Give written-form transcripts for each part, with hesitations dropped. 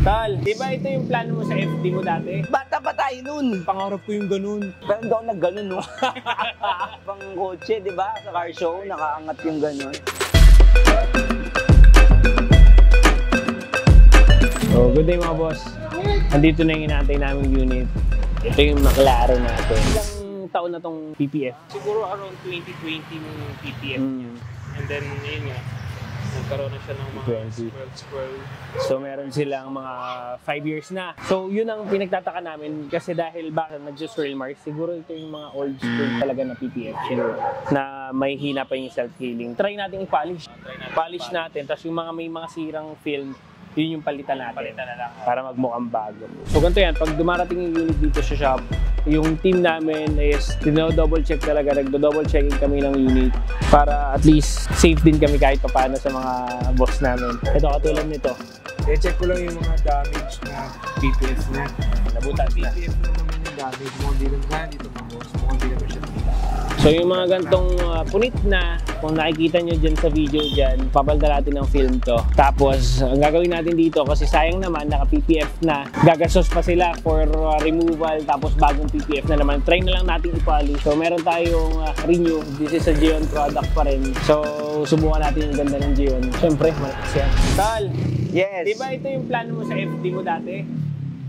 Tal, di ba ito yung plano mo sa FD mo dati? Bata pa tayo nun. Pangarap ko yung ganun. Pero hindi ako nag-ganun, no? Pang kotse, di ba? Sa car show, nakaangat yung ganun. So, good day mga boss. Andito na yung inaantay naming unit. Ito yung McLaren natin. Ilang taon na tong PPF? Siguro around 2020 yung PPF niya. And then, yun nga, nagkaroon na siya ng mga 12. So, meron silang mga 5 years na. So, yun ang pinagtataka namin kasi dahil baka nag-swirl marks, siguro ito yung mga old school talaga na PPF siguro, na may hina pa yung self-healing. Try natin i-polish. Polish natin. Tapos yung mga may mga sirang film, yun yung palitan natin. Palitan na lang. Para magmukhang bago. So, ganito yan. Pag dumarating yung unit dito sa shop, yung team namin is double check talaga. Nagdo-double checking kami ng unit para at least safe din kami kahit paano sa mga boss namin. Ito, katulad nito. I-check ko lang yung mga damage na PPF na. Nabutas na. PPF na naman yung damage. Mukhang di lang kaya dito mga boss. Mukhang di naman siya nakita. So yung mga gantong punit na, kung nakikita nyo dyan sa video dyan, papalda natin ng film to. Tapos, ang gagawin natin dito, kasi sayang naman, naka-PPF na, gagastos pa sila for removal, tapos bagong PPF na naman. Try na lang natin i-polish. So meron tayong renew. This is a Geon product pa rin. So, subukan natin yung ganda ng Geon. Siyempre, malakas yan. Tal, Yes. di ba ito yung plano mo sa FD mo dati?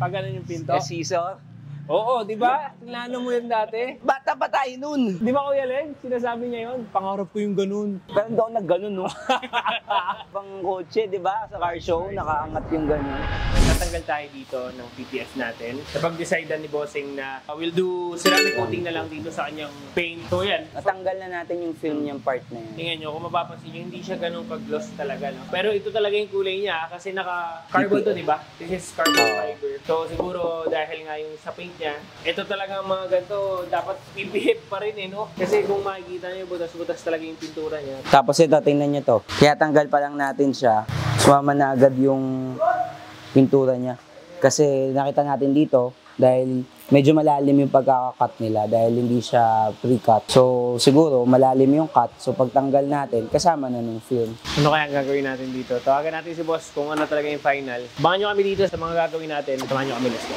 Pag ganun yung pinto? Season. Oo, di ba? Plano mo yun dati? Bata pa tayo nun. Di ba Kuya Len? Sinasabi niya yun. Pangarap ko yung ganun. Pero hindi ako nag-ganun, no? Pang kotse, di ba? Sa car show, nakaangat yung ganun. Tatanggal tayo dito ng PPF natin. Napag-decide ni Bossing na we'll do ceramic coating na lang dito sa kanyang paint. So yan. Natanggal na natin yung film niyang part na yan. Tingnan nyo, kung mapapansin nyo, hindi siya ganun pag-gloss talaga. No? Pero ito talaga yung kulay niya kasi naka-carbon to, di ba? This is carbon fiber. So siguro dahil nga yung sa paint niya, ito talaga mga ganito, dapat PPF pa rin no? Kasi kung makikita nyo, butas-butas talaga yung pintura niya. Tapos ito, tingnan nyo to. Kaya tanggal pa lang natin siya, sumama na agad yung pintura niya. Kasi nakita natin dito, dahil medyo malalim yung pagkakakat nila dahil hindi siya pre-cut. So siguro malalim yung cut. So pagtanggal natin, kasama na ng film. Ano kaya ang gagawin natin dito? Tawagan natin si Boss kung ano talaga yung final. Abangan nyo kami dito sa mga gagawin natin. Samahan nyo kami, let's go.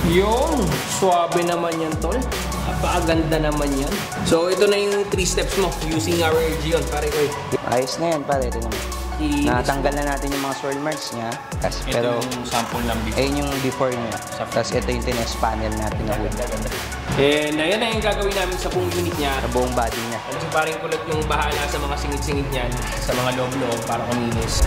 Yung swabe naman yan, tol. Napakaganda naman yan. So, ito na yung 3 steps mo using our Geon, pare ko. Ayos na yan, pare. Ito naman. Natanggal na natin yung mga swirl marks niya. Pero yung sample ng before. ayun yung before niya. Tapos ito yung tinest panel natin na wood. And ayan na yung gagawin namin sa buong unit niya. Sa buong body niya. Ano si paring kulot yung bahala sa mga singit-singit niyan, sa mga loob-loob para kuminis.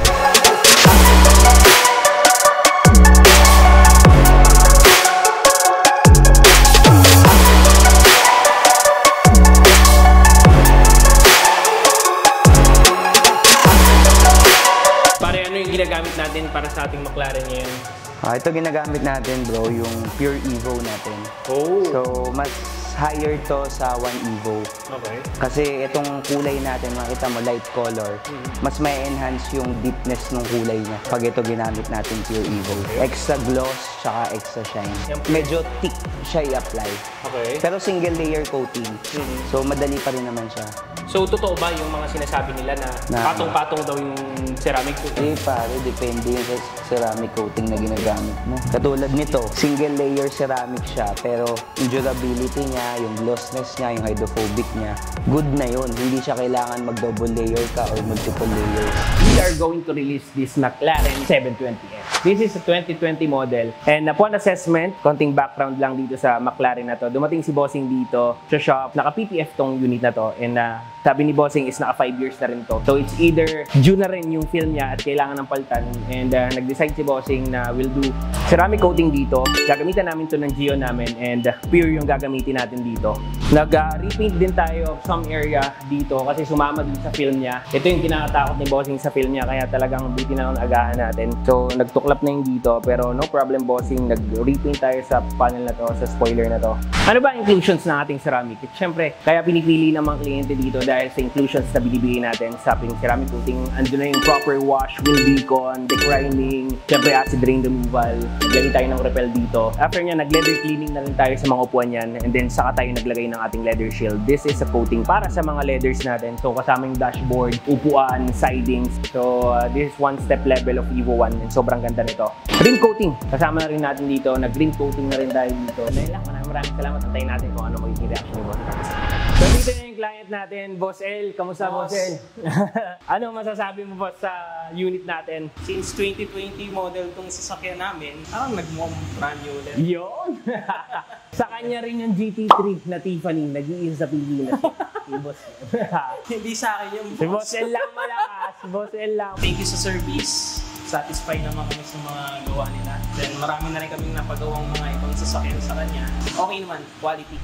Ginagamit natin para sa ating McLaren ngayon? Ito ginagamit natin, bro, yung Pure Evo natin. Oh! So, mas higher to sa 1 Evo. Okay. Kasi itong kulay natin, makita mo, light color, mas may enhance yung deepness ng kulay niya pag ito ginamit natin Pure Evo. Extra gloss, tsaka extra shine. Medyo thick siya i-apply. Okay. Pero single layer coating. So, madali pa rin naman siya. So, totoo ba yung mga sinasabi nila na patong-patong daw yung ceramic coating? Pare, depende yung sa ceramic coating na ginagamit mo. Katulad nito, single layer ceramic siya, pero yung durability niya, yung glossness niya, yung hydrophobic niya, good na yun. Hindi siya kailangan mag-double layer ka or multiple layers. We are going to release this McLaren 720S. This is a 2020 model. And upon assessment, konting background lang dito sa McLaren na to. Dumating si Bossing dito sa shop, naka-PPF tong unit na to. And sabi ni Bossing is naka 5 years na rin to. So it's either due na rin yung film niya at kailangan ng palitan. And nag-decide si Bossing na we'll do ceramic coating dito. Gagamitan namin to ng Geon namin and pure yung gagamitin natin dito. Nag-repaint din tayo of some area dito kasi sumama din sa film niya. Ito yung kinakatakot ni Bossing sa film niya kaya talagang buti na lang agahan natin. So nagtuklap na yung dito pero no problem Bossing, nag-repaint tayo sa panel na to, sa spoiler na to. Ano ba inclusions ng ating ceramic? Siyempre, kaya pinipili ng mga kliyente dito dahil sa inclusions na binibigay natin sa ating ceramic coating. Andun na yung proper wash, wheel beacon, deck grinding, siyempre acid rain removal. Naglagay tayo ng repel dito. After nya, nag-leather cleaning na rin tayo sa mga upuan yan. And then saka tayo naglagay ng ating leather shield. This is a coating para sa mga leathers natin. So kasama yung dashboard, upuan, sidings. So this is one step level of Evo 1 and sobrang ganda nito. Rim coating. Kasama na rin natin dito. Nag-rim coating na rin tayo dito. Dahil lang, maraming salamat. Antayin natin kung ano magiging reaction ni Boss. So dito na yung client natin, Boss L. Kamusta Boss L? Ano masasabi mo Boss sa unit natin? Since 2020 model tong sasakyan namin, parang nagmukhang brand new ulit. Yun! Sa kanya rin yung GT3 na Tiffany, nag-iisa sa Pilipinas. Si Boss. Hindi sa akin yung Si Boss L lang malakas. Boss L lang. Thank you sa service. Satisfied naman kami sa mga gawa nila. Then marami na rin kaming napagawang mga ibang sasakyan sa kanya. Okay naman, quality.